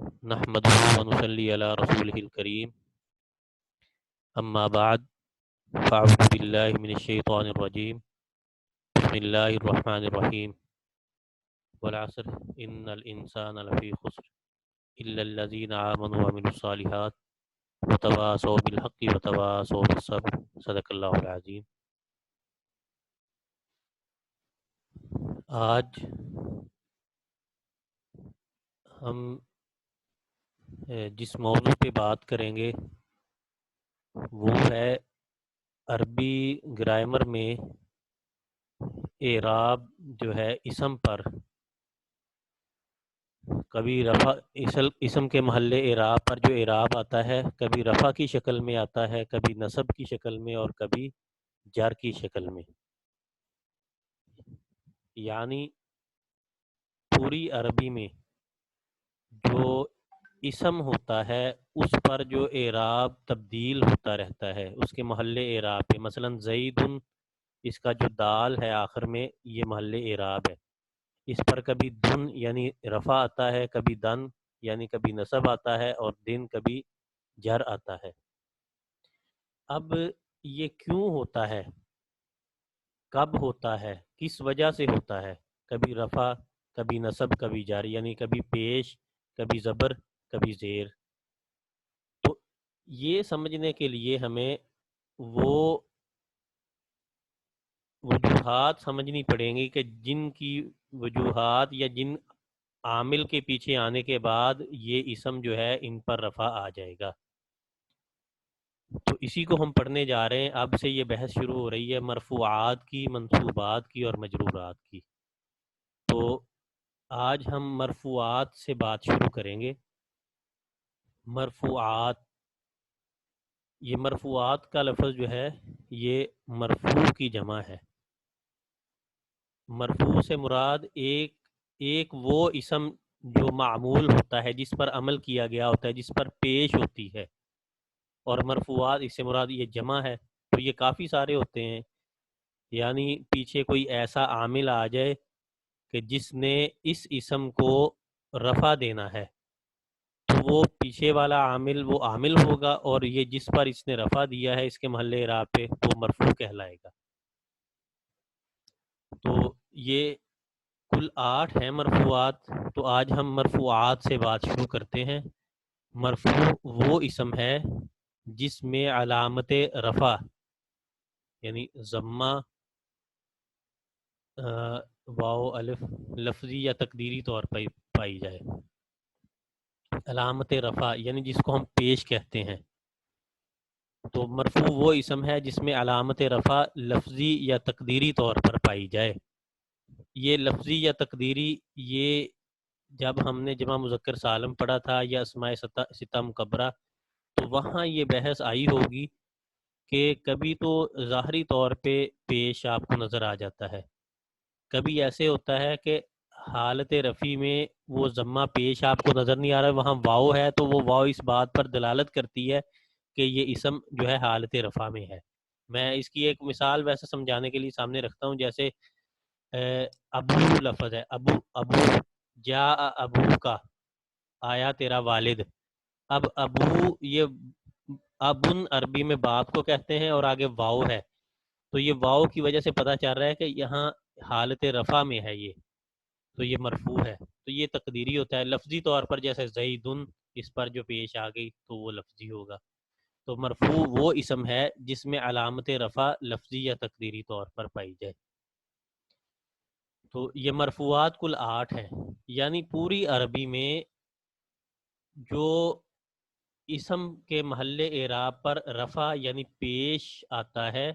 نحمده ونصلي على رسوله الكريم اما بعد فاعوذ بالله من الشيطان الرجيم بسم الله الرحمن الرحيم والعصر ان الانسان لفي خسر الا الذين آمنوا وعملوا الصالحات وتواصوا بالحق وتواصوا بالصبر صدق اللہ العظیم۔ آج ہم جس موضوع پہ بات کریں گے وہ ہے عربی گرامر میں اعراب جو ہے اسم پر، کبھی رفع اسم کے محل اعراب پر جو اعراب آتا ہے کبھی رفع کی شکل میں آتا ہے، کبھی نصب کی شکل میں اور کبھی جر کی شکل میں۔ یعنی پوری عربی میں جو اسم ہوتا ہے اس پر جو اعراب تبدیل ہوتا رہتا ہے اس کے محل اعراب پہ، مثلا زیدن، اس کا جو دال ہے آخر میں یہ محل اعراب ہے، اس پر کبھی دن یعنی رفع آتا ہے، کبھی دن یعنی کبھی نصب آتا ہے اور دن کبھی جر آتا ہے۔ اب یہ کیوں ہوتا ہے، کب ہوتا ہے، کس وجہ سے ہوتا ہے، کبھی رفع کبھی نصب کبھی جر، یعنی کبھی پیش کبھی زبر کبھی زیر، تو یہ سمجھنے کے لیے ہمیں وہ وجوہات سمجھنی پڑیں گی کہ جن کی وجوہات یا جن عامل کے پیچھے آنے کے بعد یہ اسم جو ہے ان پر رفع آ جائے گا۔ تو اسی کو ہم پڑھنے جا رہے ہیں۔ اب سے یہ بحث شروع ہو رہی ہے مرفوعات کی، منصوبات کی اور مجرورات کی۔ تو آج ہم مرفوعات سے بات شروع کریں گے۔ مرفوعات، یہ مرفوعات کا لفظ جو ہے یہ مرفوع کی جمع ہے۔ مرفوع سے مراد ایک وہ اسم جو معمول ہوتا ہے، جس پر عمل کیا گیا ہوتا ہے، جس پر پیش ہوتی ہے، اور مرفوعات اس سے مراد یہ جمع ہے۔ تو یہ کافی سارے ہوتے ہیں، یعنی پیچھے کوئی ایسا عامل آ جائے کہ جس نے اس اسم کو رفع دینا ہے، تو وہ پیچھے والا عامل وہ عامل ہوگا، اور یہ جس پر اس نے رفع دیا ہے اس کے محل اعراب پہ وہ مرفوع کہلائے گا۔ تو یہ کل 8 ہیں مرفوعات۔ تو آج ہم مرفوعات سے بات شروع کرتے ہیں۔ مرفوع وہ اسم ہے جس میں علامت رفع یعنی ضمہ، واو الف لفظی یا تقدیری طور پر پائی جائے۔ علامت رفع یعنی جس کو ہم پیش کہتے ہیں۔ تو مرفوع وہ اسم ہے جس میں علامت رفع لفظی یا تقدیری طور پر پائی جائے۔ یہ لفظی یا تقدیری، یہ جب ہم نے جمع مذکر سالم پڑھا تھا یا اسماء ستہ مکبرہ، تو وہاں یہ بحث آئی ہوگی کہ کبھی تو ظاہری طور پہ پیش آپ کو نظر آ جاتا ہے، کبھی ایسے ہوتا ہے کہ حالت رفع میں وہ ضمہ پیش آپ کو نظر نہیں آ رہا، وہاں واو ہے تو وہ واو اس بات پر دلالت کرتی ہے کہ یہ اسم جو ہے حالت رفع میں ہے۔ میں اس کی ایک مثال ویسے سمجھانے کے لیے سامنے رکھتا ہوں، جیسے ابو لفظ ہے، ابو جا ابو کا، آیا تیرا والد۔ اب ابو یہ ابن عربی میں باپ کو کہتے ہیں اور آگے واو ہے، تو یہ واو کی وجہ سے پتہ چل رہا ہے کہ یہاں حالت رفع میں ہے یہ، تو یہ مرفوع ہے۔ تو یہ تقدیری ہوتا ہے۔ لفظی طور پر جیسے زیدن، اس پر جو پیش آ گئی تو وہ لفظی ہوگا۔ تو مرفوع وہ اسم ہے جس میں علامت رفع لفظی یا تقدیری طور پر پائی جائے۔ تو یہ مرفوعات کل 8 ہیں، یعنی پوری عربی میں جو اسم کے محل اعراب پر رفع یعنی پیش آتا ہے،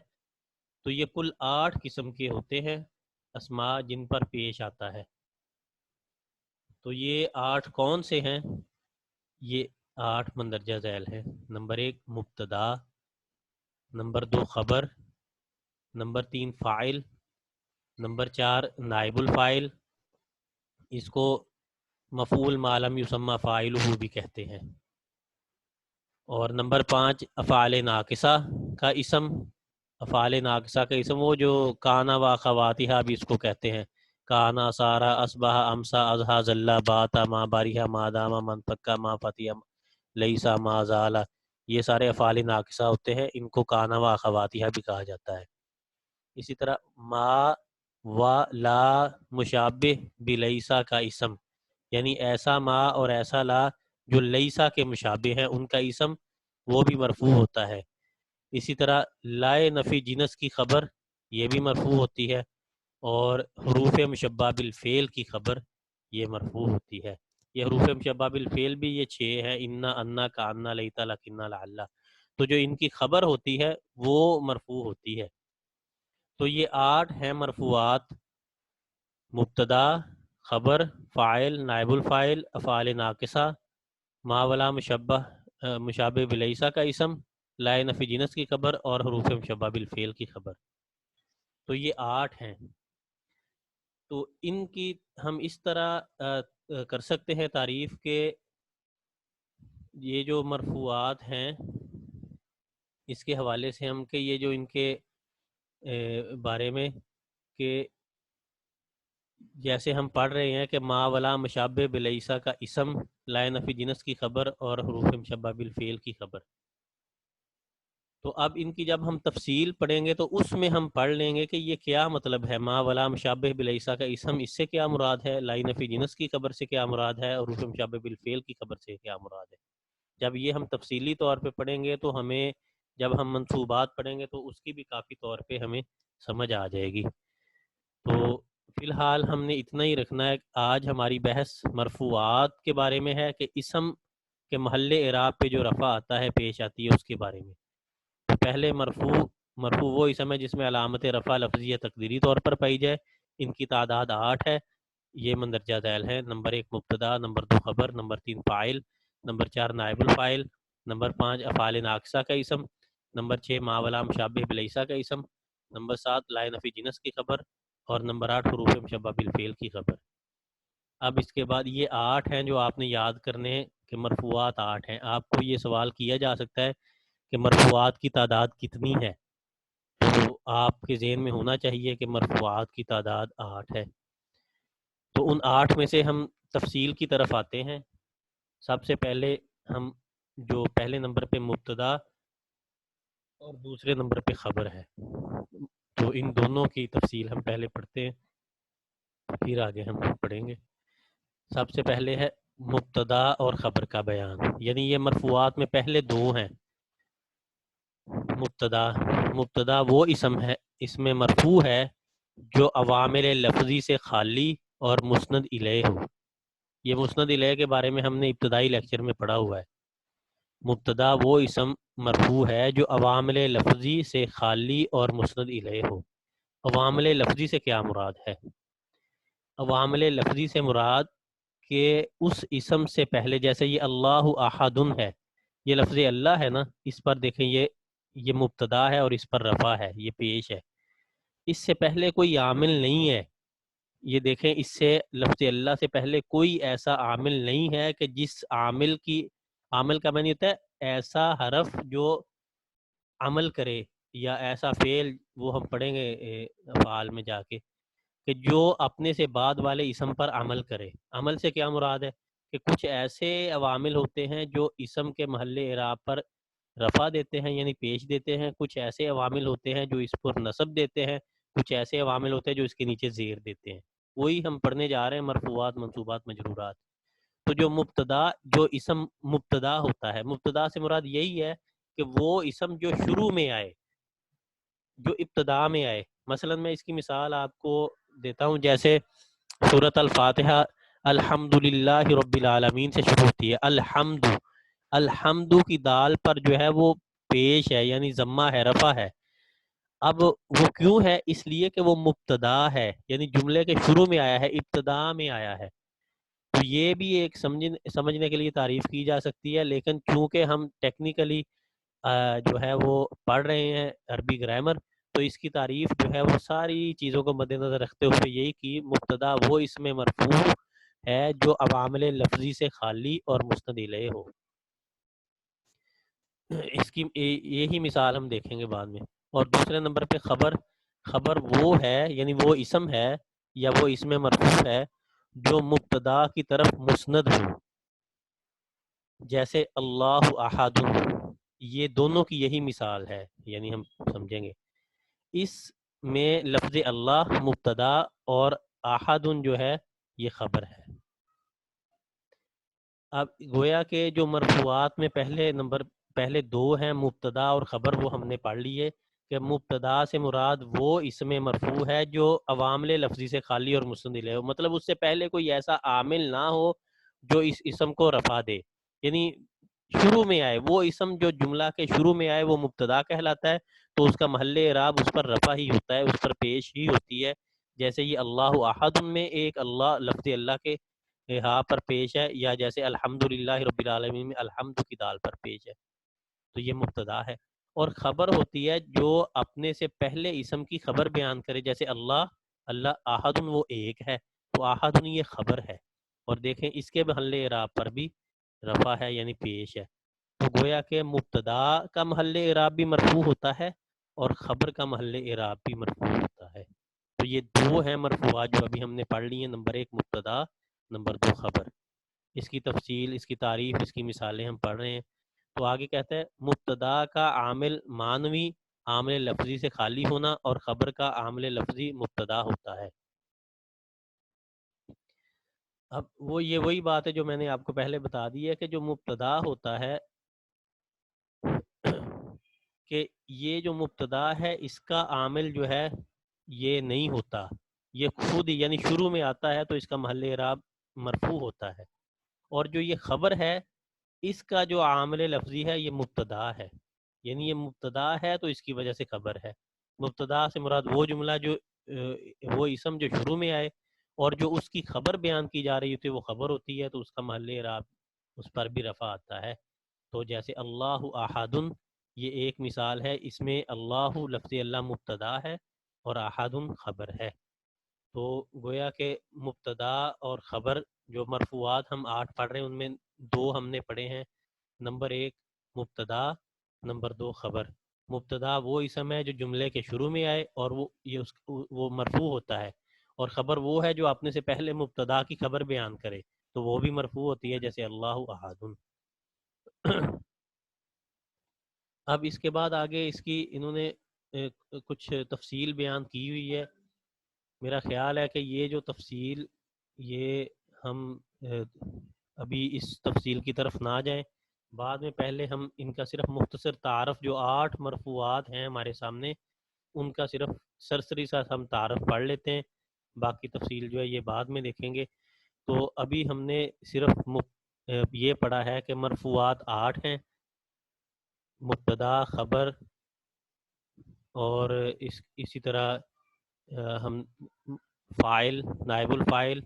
تو یہ کل 8 قسم کے ہوتے ہیں اسماء جن پر پیش آتا ہے۔ تو یہ 8 کون سے ہیں؟ یہ 8 مندرجہ ذیل ہیں۔ نمبر 1 مبتدا، نمبر 2 خبر، نمبر 3 فاعل، نمبر 4 نائب الفاعل، اس کو مفعول ما لم یسمى فاعلہ بھی کہتے ہیں، اور نمبر 5 افعال ناقصہ کا اسم۔ افعال ناقصہ کا اسم وہ جو کانا و اخواتہا بھی اس کو کہتے ہیں، کانا سارا اصبح امسا اضحا ذلہ باتا ما باریہ ما داما من پکا ما فتیہ لیسا ما زالا، یہ سارے افعال ناقصہ ہوتے ہیں، ان کو کانا و اخواتیہ بھی کہا جاتا ہے۔ اسی طرح ما و لا مشابہ بلیسا کا اسم، یعنی ایسا ما اور ایسا لا جو لیسا کے مشابہ ہیں ان کا اسم وہ بھی مرفوع ہوتا ہے۔ اسی طرح لائے نفی جنس کی خبر یہ بھی مرفوع ہوتی ہے، اور حروف مشبہ بالفعل کی خبر یہ مرفوع ہوتی ہے۔ یہ حروف مشبہ بالفعل بھی یہ 6 ہیں، انا، انا، کانا، لیتا، لکنا، لعلہ، تو جو ان کی خبر ہوتی ہے وہ مرفوع ہوتی ہے۔ تو یہ 8 ہیں مرفوعات: مبتدا، خبر، فاعل، نائب الفاعل، افعال ناقصہ، ما ولا مشابہ بلیسا کا اسم، لائے نفی جنس کی خبر، اور حروف مشبہ بالفعل کی خبر۔ تو یہ 8 ہیں۔ تو ان کی ہم اس طرح کر سکتے ہیں تعریف کہ یہ جو مرفوعات ہیں اس کے حوالے سے ہم کہ یہ جو ان کے بارے میں کہ جیسے ہم پڑھ رہے ہیں کہ ما ولا مشابہ بلیسا کا اسم، لائے نفی جنس کی خبر اور حروف مشبہ بالفعل کی خبر۔ تو اب ان کی جب ہم تفصیل پڑھیں گے تو اس میں ہم پڑھ لیں گے کہ یہ کیا مطلب ہے، ما ولا مشابہ بلیسا کا اسم اس سے کیا مراد ہے، لائی نفی جنس کی خبر سے کیا مراد ہے، اور حروف مشابہ بالفعل کی خبر سے کیا مراد ہے۔ جب یہ ہم تفصیلی طور پہ پڑھیں گے تو ہمیں، جب ہم منصوبات پڑھیں گے تو اس کی بھی کافی طور پہ ہمیں سمجھ آ جائے گی۔ تو فی الحال ہم نے اتنا ہی رکھنا ہے۔ آج ہماری بحث مرفوعات کے بارے میں ہے کہ اسم کے محل اعراب پہ جو رفع آتا ہے، پیش آتی ہے، اس کے بارے میں۔ پہلے مرفوع وہ اسم ہے جس میں علامت رفع لفظی یا تقدیری طور پر پائی جائے۔ ان کی تعداد 8 ہے، یہ مندرجہ ذیل ہے: نمبر 1 مبتدا، نمبر 2 خبر، نمبر 3 فاعل، نمبر 4 نائب الفاعل، نمبر 5 افعال ناقصہ کا اسم، نمبر 6 ما ولا مشابہ بلیسا کا اسم، نمبر 7 لائے نفی جنس کی خبر، اور نمبر 8 حروف مشبہ بالفعل کی خبر۔ اب اس کے بعد یہ 8 ہیں جو آپ نے یاد کرنے ہیں کہ مرفوعات 8 ہیں۔ آپ کو یہ سوال کیا جا سکتا ہے کہ مرفوعات کی تعداد کتنی ہے، تو آپ کے ذہن میں ہونا چاہیے کہ مرفوعات کی تعداد 8 ہے۔ تو ان 8 میں سے ہم تفصیل کی طرف آتے ہیں۔ سب سے پہلے ہم جو پہلے نمبر پہ مبتدا اور دوسرے نمبر پہ خبر ہے، تو ان دونوں کی تفصیل ہم پہلے پڑھتے ہیں، پھر آگے ہم پڑھیں گے۔ سب سے پہلے ہے مبتدا اور خبر کا بیان، یعنی یہ مرفوعات میں پہلے 2 ہیں۔ مبتدا وہ اسم ہے، اس میں مرفوع ہے جو عوامل لفظی سے خالی اور مسند الیہ ہو۔ یہ مسند الیہ کے بارے میں ہم نے ابتدائی لیکچر میں پڑھا ہوا ہے۔ مبتدا وہ اسم مرفوع ہے جو عوامل لفظی سے خالی اور مسند الیہ ہو۔ عوامل لفظی سے کیا مراد ہے؟ عوامل لفظی سے مراد کہ اس اسم سے پہلے، جیسے یہ اللہ احد ہے، یہ لفظ اللہ ہے نا، اس پر دیکھیں یہ مبتدا ہے اور اس پر رفع ہے، یہ پیش ہے۔ اس سے پہلے کوئی عامل نہیں ہے، یہ دیکھیں، اس سے لفظ اللہ سے پہلے کوئی ایسا عامل نہیں ہے کہ جس عامل کا معنی ہوتا ہے ایسا حرف جو عمل کرے، یا ایسا فعل، وہ ہم پڑھیں گے افعال میں جا کے، کہ جو اپنے سے بعد والے اسم پر عمل کرے۔ عمل سے کیا مراد ہے کہ کچھ ایسے عوامل ہوتے ہیں جو اسم کے محل اعراب پر رفع دیتے ہیں، یعنی پیش دیتے ہیں، کچھ ایسے عوامل ہوتے ہیں جو اس پر نصب دیتے ہیں، کچھ ایسے عوامل ہوتے ہیں جو اس کے نیچے زیر دیتے ہیں۔ وہی ہم پڑھنے جا رہے ہیں، مرفوعات، منصوبات، مجرورات۔ تو جو اسم مبتدا ہوتا ہے، مبتدا سے مراد یہی ہے کہ وہ اسم جو شروع میں آئے، جو ابتدا میں آئے۔ مثلا میں اس کی مثال آپ کو دیتا ہوں، جیسے سورۃ الفاتحہ الحمدللہ رب العالمین سے شروع ہوتی ہے۔ الحمد کی دال پر جو ہے وہ پیش ہے، یعنی ضمہ ہے، رفع ہے۔ اب وہ کیوں ہے؟ اس لیے کہ وہ مبتدا ہے، یعنی جملے کے شروع میں آیا ہے، ابتدا میں آیا ہے۔ تو یہ بھی ایک سمجھنے کے لیے تعریف کی جا سکتی ہے، لیکن چونکہ ہم ٹیکنیکلی جو ہے وہ پڑھ رہے ہیں عربی گرامر، تو اس کی تعریف جو ہے وہ ساری چیزوں کو مد نظر رکھتے ہوئے یہی کہ مبتدا وہ اسم مرفوع ہے جو عوامل لفظی سے خالی اور مسند الیہ ہو۔ اس کی یہی مثال ہم دیکھیں گے بعد میں۔ اور دوسرے نمبر پہ خبر وہ ہے، یعنی وہ اسم ہے یا وہ اسم مرفوع ہے جو مبتدا کی طرف مسند ہو، جیسے اللہ احد، یہ دونوں کی یہی مثال ہے، یعنی ہم سمجھیں گے اس میں لفظ اللہ مبتدا اور احد جو ہے یہ خبر ہے۔ اب گویا کہ جو مرفوعات میں پہلے دو ہیں مبتدا اور خبر، وہ ہم نے پڑھ لیے کہ مبتدا سے مراد وہ اسم مرفوع ہے جو عوامل لفظی سے خالی اور مستدل ہے، مطلب اس سے پہلے کوئی ایسا عامل نہ ہو جو اس اسم کو رفع دے، یعنی شروع میں آئے وہ اسم، جو جملہ کے شروع میں آئے وہ مبتدا کہلاتا ہے، تو اس کا محل اعراب اس پر رفع ہی ہوتا ہے، اس پر پیش ہی ہوتی ہے، جیسے یہ اللہ احد میں ایک اللہ لفظ اللہ کے ہاں پر پیش ہے، یا جیسے الحمدللہ رب العالمین میں الحمد کی دال پر پیش ہے، تو یہ مبتدا ہے۔ اور خبر ہوتی ہے جو اپنے سے پہلے اسم کی خبر بیان کرے، جیسے اللہ احد وہ ایک ہے، تو احد یہ خبر ہے، اور دیکھیں اس کے محل اعراب پر بھی رفع ہے یعنی پیش ہے، تو گویا کہ مبتدا کا محل اعراب بھی مرفوع ہوتا ہے اور خبر کا محل اعراب بھی مرفوع ہوتا ہے۔ تو یہ دو ہیں مرفوعات جو ابھی ہم نے پڑھ لی ہیں، نمبر ایک مبتدا، نمبر دو خبر۔ اس کی تفصیل، اس کی تعریف، اس کی مثالیں ہم پڑھ رہے ہیں۔ تو آگے کہتے ہیں مبتدا کا عامل معنوی عامل لفظی سے خالی ہونا، اور خبر کا عامل لفظی مبتدا ہوتا ہے۔ اب وہی بات ہے جو میں نے آپ کو پہلے بتا دی ہے کہ جو مبتدا ہوتا ہے کہ یہ جو مبتدا ہے اس کا عامل جو ہے یہ نہیں ہوتا، یہ خود یعنی شروع میں آتا ہے تو اس کا محل اعراب مرفوع ہوتا ہے، اور جو یہ خبر ہے اس کا جو عامل لفظی ہے یہ مبتدا ہے، یعنی یہ مبتدا ہے تو اس کی وجہ سے خبر ہے۔ مبتدا سے مراد وہ جملہ جو وہ اسم جو شروع میں آئے اور جو اس کی خبر بیان کی جا رہی ہوتی ہے وہ خبر ہوتی ہے، تو اس کا محل اعراب اس پر بھی رفع آتا ہے۔ تو جیسے اللہ احد، یہ ایک مثال ہے، اس میں اللہ لفظ اللہ مبتدا ہے اور احد خبر ہے۔ تو گویا کہ مبتدا اور خبر جو مرفوعات ہم 8 پڑھ رہے ہیں ان میں دو ہم نے پڑھے ہیں، نمبر ایک مبتدا، نمبر دو خبر۔ مبتدا وہ اسم ہے جو جملے کے شروع میں آئے اور وہ مرفوع ہوتا ہے، اور خبر وہ ہے جو اپنے سے پہلے مبتدا کی خبر بیان کرے، تو وہ بھی مرفوع ہوتی ہے، جیسے اللہ احد۔ اب اس کے بعد آگے اس کی انہوں نے کچھ تفصیل بیان کی ہوئی ہے، میرا خیال ہے کہ یہ جو تفصیل یہ ہم ابھی اس تفصیل کی طرف نہ جائیں، بعد میں پہلے ہم ان کا صرف مختصر تعارف، جو 8 مرفوعات ہیں ہمارے سامنے ان کا صرف سرسری سا ہم تعارف پڑھ لیتے ہیں، باقی تفصیل جو ہے یہ بعد میں دیکھیں گے۔ تو ابھی ہم نے صرف یہ پڑھا ہے کہ مرفوعات 8 ہیں، مبتدا، خبر، اور اسی طرح ہم فاعل، نائب الفاعل،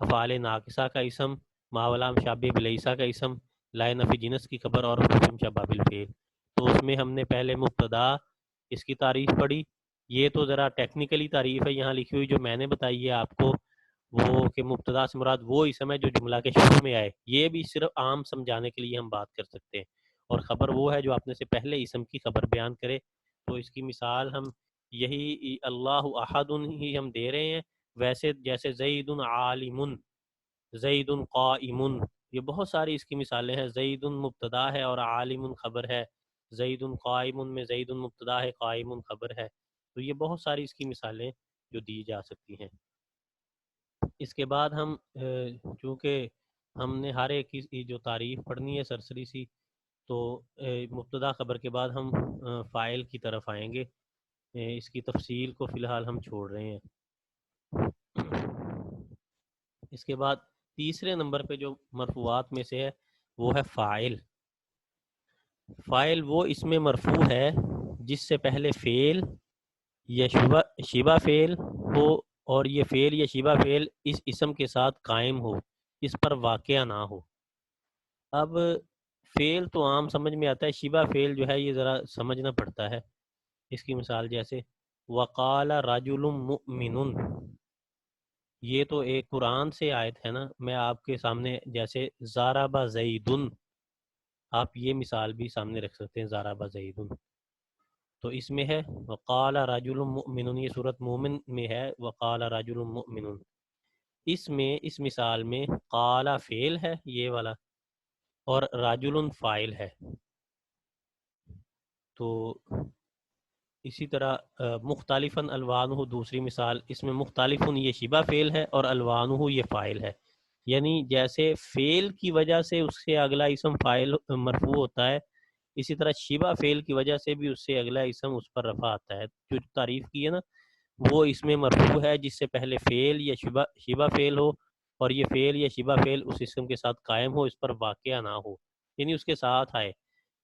افعال ناقصہ کا اسم، ماولا شابہ بلیسا کا اسم، لائے نفی جنس کی خبر، اور حکم شباب الفعل۔ تو اس میں ہم نے پہلے مبتدا اس کی تعریف پڑھی، یہ تو ذرا ٹیکنیکلی تعریف ہے یہاں لکھی ہوئی جو میں نے بتائی ہے آپ کو، وہ کہ مبتدا سے مراد وہ اسم ہے جو جملہ کے شروع میں آئے، یہ بھی صرف عام سمجھانے کے لیے ہم بات کر سکتے ہیں، اور خبر وہ ہے جو اپنے سے پہلے اسم کی خبر بیان کرے۔ تو اس کی مثال ہم یہی اللہ احد ہی ہم دے رہے ہیں، ویسے جیسے زید عالم، زید قائم، یہ بہت ساری اس کی مثالیں ہیں، زید مبتدا ہے اور عالم خبر ہے، زید قائم میں زید مبتدا ہے، قائم خبر ہے، تو یہ بہت ساری اس کی مثالیں جو دی جا سکتی ہیں۔ اس کے بعد ہم چونکہ ہم نے ہر ایک کی جو تعریف پڑھنی ہے سرسری سی، تو مبتدا خبر کے بعد ہم فاعل کی طرف آئیں گے، اس کی تفصیل کو فی الحال ہم چھوڑ رہے ہیں۔ اس کے بعد تیسرے نمبر پہ جو مرفوعات میں سے ہے وہ ہے فاعل۔ فاعل وہ اسم مرفوع ہے جس سے پہلے فعل یا شبہ فعل ہو، اور یہ فعل یا شبہ فعل اس اسم کے ساتھ قائم ہو، اس پر واقع نہ ہو۔ اب فعل تو عام سمجھ میں آتا ہے، شبہ فعل جو ہے یہ ذرا سمجھنا پڑتا ہے۔ اس کی مثال جیسے وقال رجل مؤمن، یہ تو ایک قرآن سے آیت ہے نا، میں آپ کے سامنے جیسے ضرب زیدن، آپ یہ مثال بھی سامنے رکھ سکتے ہیں ضرب زیدن، تو اس میں ہے وقال رجل مؤمن، یہ صورت مومن میں ہے وقال رجل مؤمن. اس میں اس مثال میں قال فعل ہے یہ والا اور رجل فاعل ہے. تو اسی طرح مختلفاً الوانہ دوسری مثال، اس میں مختلفاً یہ شبہ فعل ہے اور الوانہ یہ فاعل ہے. یعنی جیسے فعل کی وجہ سے اس سے اگلا اسم فاعل مرفوع ہوتا ہے، اسی طرح شبہ فعل کی وجہ سے بھی اس سے اگلا اسم اس پر رفع آتا ہے. جو تعریف کی ہے نا وہ اس میں مرفوع ہے جس سے پہلے فعل یا شبہ فعل ہو اور یہ فعل یا شبہ فعل اس اسم کے ساتھ قائم ہو، اس پر واقعہ نہ ہو، یعنی اس کے ساتھ آئے.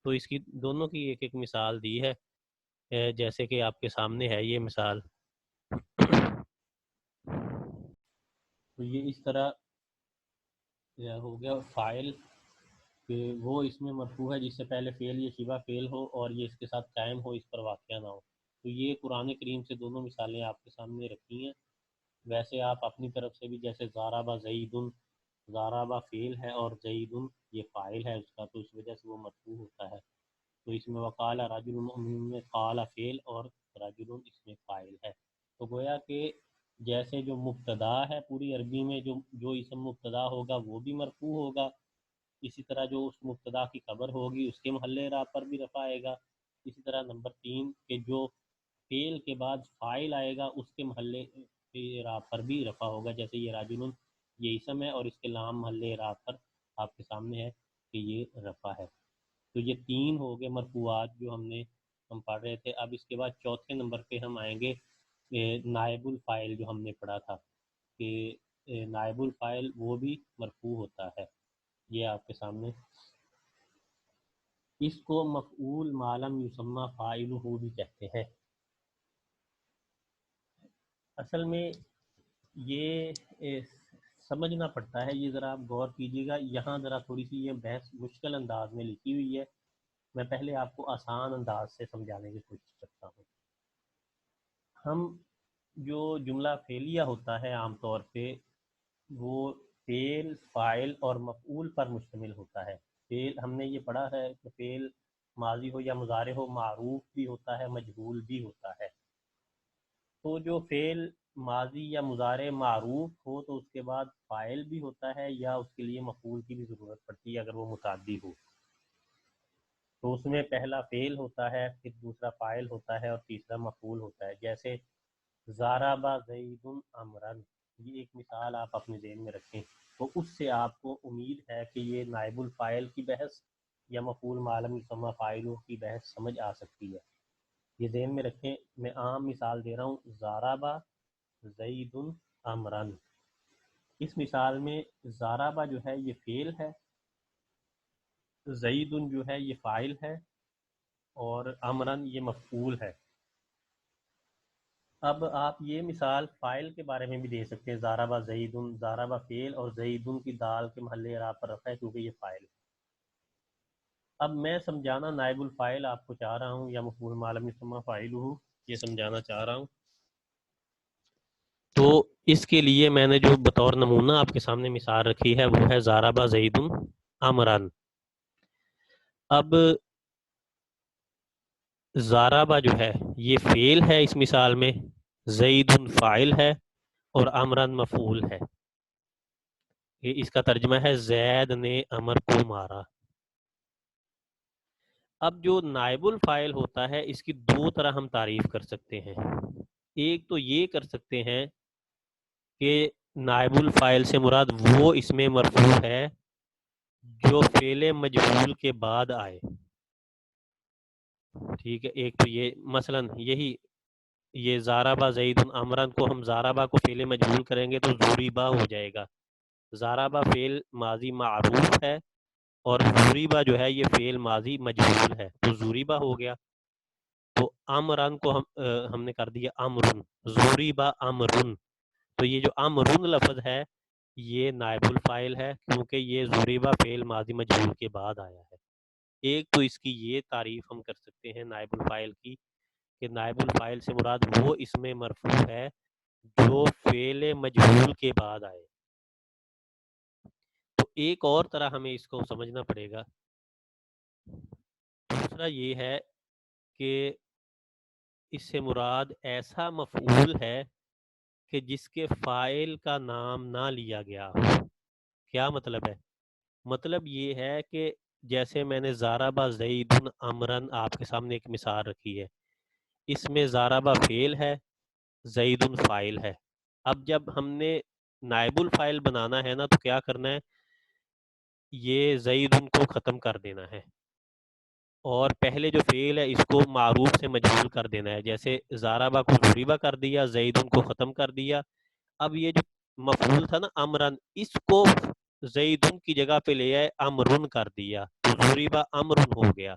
تو اس کی دونوں کی ایک ایک مثال دی ہے، جیسے کہ آپ کے سامنے ہے یہ مثال. تو یہ اس طرح ہو گیا فاعل کہ وہ اس میں مرفوع ہے جس سے پہلے فعل یا شبہ فعل ہو اور یہ اس کے ساتھ قائم ہو، اس پر واقعہ نہ ہو. تو یہ قرآن کریم سے دونوں مثالیں آپ کے سامنے رکھی ہیں. ویسے آپ اپنی طرف سے بھی جیسے ضرب زید، ضرب فعل ہے اور زید یہ فاعل ہے اس کا، تو اس وجہ سے وہ مرفوع ہوتا ہے. تو اس میں وقال رجل مؤمن میں قال فعل اور رجل اس میں فاعل ہے. تو گویا کہ جیسے جو مبتدا ہے پوری عربی میں جو اسم مبتدا ہوگا وہ بھی مرفوع ہوگا، اسی طرح جو اس مبتدا کی خبر ہوگی اس کے محل اعراب پر بھی رفع آئے گا. اسی طرح نمبر 3 کہ جو فعل کے بعد فاعل آئے گا اس کے محل اعراب پر بھی رفع ہوگا. جیسے یہ راجل یہ اسم ہے اور اس کے لام محل اعراب پر آپ کے سامنے ہے کہ یہ رفع ہے. تو یہ 3 ہو گئے مرفوعات جو ہم پڑھ رہے تھے. اب اس کے بعد چوتھے نمبر پہ ہم آئیں گے نائب الفاعل جو ہم نے پڑھا تھا کہ نائب الفاعل وہ بھی مرفوع ہوتا ہے. یہ آپ کے سامنے اس کو مفعول ما لم یسمى فاعلہ بھی کہتے ہیں. اصل میں یہ سمجھنا پڑتا ہے، یہ ذرا آپ غور کیجیے گا. یہاں ذرا تھوڑی سی یہ بحث مشکل انداز میں لکھی ہوئی ہے، میں پہلے آپ کو آسان انداز سے سمجھانے کی کوشش کرتا ہوں. ہم جو جملہ فعلیہ ہوتا ہے عام طور پہ وہ فعل، فاعل اور مفعول پر مشتمل ہوتا ہے. فعل ہم نے یہ پڑھا ہے کہ فعل ماضی ہو یا مضارع ہو معروف بھی ہوتا ہے مجہول بھی ہوتا ہے. تو جو فعل ماضی یا مضارع معروف ہو تو اس کے بعد فاعل بھی ہوتا ہے یا اس کے لیے مفعول کی بھی ضرورت پڑتی ہے اگر وہ متعدی ہو. تو اس میں پہلا فعل ہوتا ہے، پھر دوسرا فاعل ہوتا ہے اور تیسرا مفعول ہوتا ہے. جیسے ضرب زید عمرا، یہ ایک مثال آپ اپنے ذہن میں رکھیں تو اس سے آپ کو امید ہے کہ یہ نائب الفاعل کی بحث یا مفعول ما لم یسمى فاعلہ کی بحث سمجھ آ سکتی ہے. یہ ذہن میں رکھیں. میں عام مثال دے رہا ہوں، ضرب زید عمرا. اس مثال میں ضرب جو ہے یہ فعل ہے، زید جو ہے یہ فاعل ہے اور عمرن یہ مفعول ہے. اب آپ یہ مثال فاعل کے بارے میں بھی دے سکتے ہیں، ضرب زید، ضرب فعل اور زید کی دال کے محل اعراب پر رفع ہے کیونکہ یہ فاعل ہے. اب میں سمجھانا نائب الفاعل آپ کو چاہ رہا ہوں یا مفعول ما لم یسمى فاعلہ یہ سمجھانا چاہ رہا ہوں. تو اس کے لیے میں نے جو بطور نمونہ آپ کے سامنے مثال رکھی ہے وہ ہے ضرب زید عمرا. اب ضرب جو ہے یہ فعل ہے اس مثال میں، زید فاعل ہے اور عمرن مفعول ہے. یہ اس کا ترجمہ ہے زید نے عمر کو مارا. اب جو نائب الفاعل ہوتا ہے اس کی دو طرح ہم تعریف کر سکتے ہیں. ایک تو یہ کر سکتے ہیں کہ نائب الفاعل سے مراد وہ اس میں مرفوع ہے جو فعل مجہول کے بعد آئے. ٹھیک ہے، ایک تو یہ مثلا یہی یہ ضرب زید عمرا کو ہم ضربہ کو فعل مجہول کریں گے تو ضربہ ہو جائے گا. ضربہ فعل ماضی معروف ہے اور ضربہ جو ہے یہ فعل ماضی مجہول ہے تو ضربہ ہو گیا. تو امرن کو ہم نے کر دیا امرن، ضربہ امرن. تو یہ جو امرن لفظ ہے یہ نائب الفاعل ہے کیونکہ یہ ضربہ فعل ماضی مجہول کے بعد آیا ہے. ایک تو اس کی یہ تعریف ہم کر سکتے ہیں نائب الفاعل کی کہ نائب الفاعل سے مراد وہ اس میں مرفوع ہے جو فعل مجہول کے بعد آئے. تو ایک اور طرح ہمیں اس کو سمجھنا پڑے گا. دوسرا یہ ہے کہ اس سے مراد ایسا مفعول ہے کہ جس کے فاعل کا نام نہ لیا گیا ہو۔ کیا مطلب ہے؟ مطلب یہ ہے کہ جیسے میں نے ضرب زید امرن آپ کے سامنے ایک مثال رکھی ہے، اس میں ضرب فعل ہے، زید فاعل ہے۔ اب جب ہم نے نائب الفاعل بنانا ہے نا تو کیا کرنا ہے، یہ زید کو ختم کر دینا ہے، اور پہلے جو فعل ہے اس کو معروف سے مجہول کر دینا ہے، جیسے ضربہ کو ضریبہ کر دیا، زید کو ختم کر دیا۔ اب یہ جو مفعول تھا نا امرن، اس کو زیدن کی جگہ پہ لے آئے، امرن کر دیا تو ضریبہ امرن ہو گیا،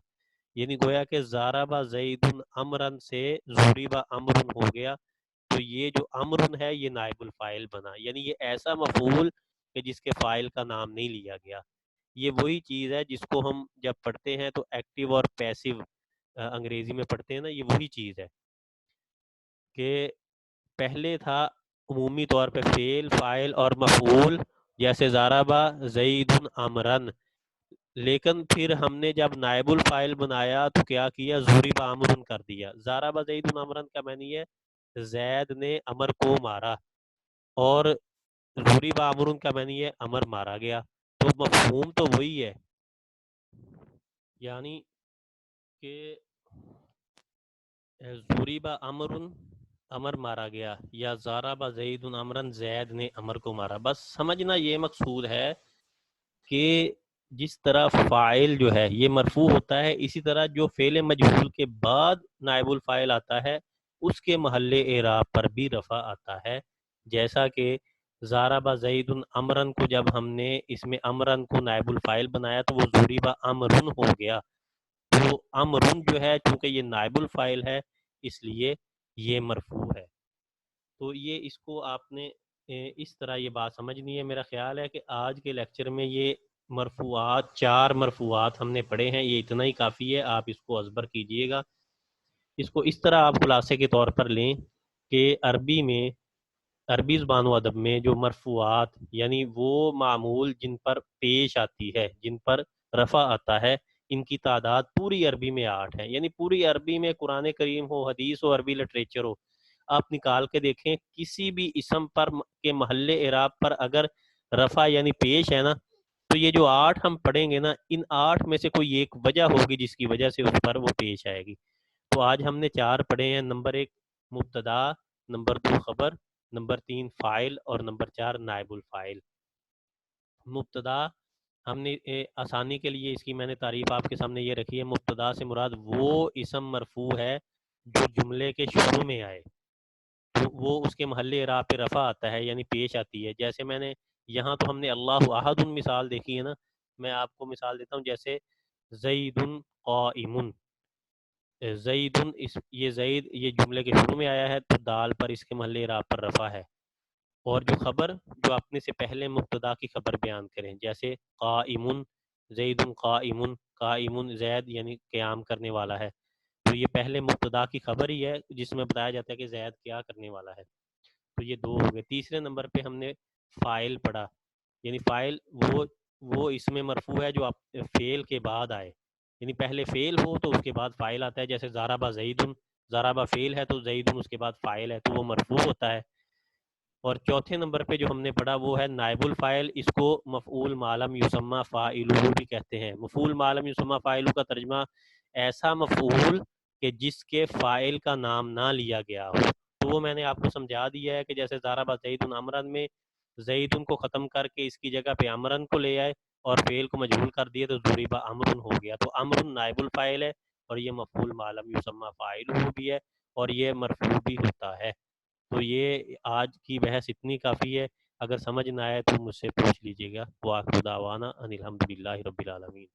یعنی گویا کہ ضربہ زیدن امرن سے ضریبہ امرن ہو گیا۔ تو یہ جو امرن ہے یہ نائب الفاعل بنا، یعنی یہ ایسا مفعول کہ جس کے فاعل کا نام نہیں لیا گیا۔ یہ وہی چیز ہے جس کو ہم جب پڑھتے ہیں تو ایکٹیو اور پیسیو انگریزی میں پڑھتے ہیں نا، یہ وہی چیز ہے کہ پہلے تھا عمومی طور پہ فعل، فاعل اور مفعول، جیسے ضربہ زید امرن، لیکن پھر ہم نے جب نائب الفاعل بنایا تو کیا کیا، ضریب امرن کر دیا۔ ضربہ زید امرن کا معنی ہے زید نے امر کو مارا، اور ضریب امرن کا معنی ہے امر مارا گیا، تو مفہوم تو وہی ہے، یعنی کہ ضریب امرن امر مارا گیا، یا ضرب زید امرن زید نے امر کو مارا۔ بس سمجھنا یہ مقصود ہے کہ جس طرح فاعل جو ہے یہ مرفوع ہوتا ہے، اسی طرح جو فعل مجہول کے بعد نائب الفاعل آتا ہے اس کے محل اعراب پر بھی رفع آتا ہے، جیسا کہ ضرب زید امرن کو جب ہم نے اس میں امرن کو نائب الفاعل بنایا تو وہ ضریب امرن ہو گیا، تو امرن جو ہے چونکہ یہ نائب الفاعل ہے اس لیے یہ مرفوع ہے۔ تو یہ اس کو آپ نے اس طرح یہ بات سمجھنی ہے۔ میرا خیال ہے کہ آج کے لیکچر میں یہ مرفوعات، 4 مرفوعات ہم نے پڑھے ہیں، یہ اتنا ہی کافی ہے، آپ اس کو ازبر کیجئے گا۔ اس کو اس طرح آپ خلاصے کے طور پر لیں کہ عربی زبان و ادب میں جو مرفوعات یعنی وہ معمول جن پر پیش آتی ہے، جن پر رفع آتا ہے، ان کی تعداد پوری عربی میں 8 ہے، یعنی پوری عربی میں قرآن کریم ہو، حدیث ہو، عربی لٹریچر ہو، آپ نکال کے دیکھیں کسی بھی اسم پر کے محل اعراب پر اگر رفع یعنی پیش ہے نا، تو یہ جو 8 ہم پڑھیں گے نا، ان 8 میں سے کوئی ایک وجہ ہوگی جس کی وجہ سے اس پر وہ پیش آئے گی۔ تو آج ہم نے 4 پڑھے ہیں، نمبر 1 مبتدا، نمبر 2 خبر، نمبر 3 فاعل، اور نمبر 4 نائب الفاعل۔ مبتدا ہم نے آسانی کے لیے اس کی میں نے تعریف آپ کے سامنے یہ رکھی ہے، مبتدا سے مراد وہ اسم مرفوع ہے جو جملے کے شروع میں آئے، تو وہ اس کے محل اعراب پہ رفع آتا ہے یعنی پیش آتی ہے۔ جیسے میں نے یہاں تو ہم نے اللہ احد مثال دیکھی ہے نا، میں آپ کو مثال دیتا ہوں، جیسے زید قائم، زید یہ زید یہ جملے کے شروع میں آیا ہے تو دال پر اس کے محل اعراب پر رفع ہے، اور جو خبر جو اپنے سے پہلے مبتدا کی خبر بیان کریں، جیسے قائم، زید قائم، قائم زید یعنی قیام کرنے والا ہے، تو یہ پہلے مبتدا کی خبر ہی ہے جس میں بتایا جاتا ہے کہ زید کیا کرنے والا ہے، تو یہ 2 ہو گئے۔ تیسرے نمبر پہ ہم نے فاعل پڑھا، یعنی فاعل وہ اس میں مرفوع ہے جو فعل کے بعد آئے، یعنی پہلے فعل ہو تو اس کے بعد فاعل آتا ہے، جیسے ضرب زید، ضرب فعل ہے تو زید اس کے بعد فاعل ہے تو وہ مرفوع ہوتا ہے۔ اور چوتھے نمبر پہ جو ہم نے پڑھا وہ ہے نائب الفاعل، اس کو مفعول ما لم یسمى فاعلہ بھی کہتے ہیں۔ مفعول ما لم یسمى فاعلہ کا ترجمہ ایسا مفعول کہ جس کے فاعل کا نام نہ لیا گیا ہو، تو وہ میں نے آپ کو سمجھا دیا ہے کہ جیسے ضرب زید امرن میں زید کو ختم کر کے اس کی جگہ پہ امرن کو لے آئے اور فعل کو مجہول کر دیے تو ضرب امرن ہو گیا، تو امرن نائب الفاعل ہے اور یہ مفعول ما لم یسمى فاعلہ بھی ہے اور یہ مرفوع بھی ہوتا ہے۔ تو یہ آج کی بحث اتنی کافی ہے، اگر سمجھ نہ آئے تو مجھ سے پوچھ لیجیے گا۔ وآخر دعوانا ان الحمد للہ رب العالمین۔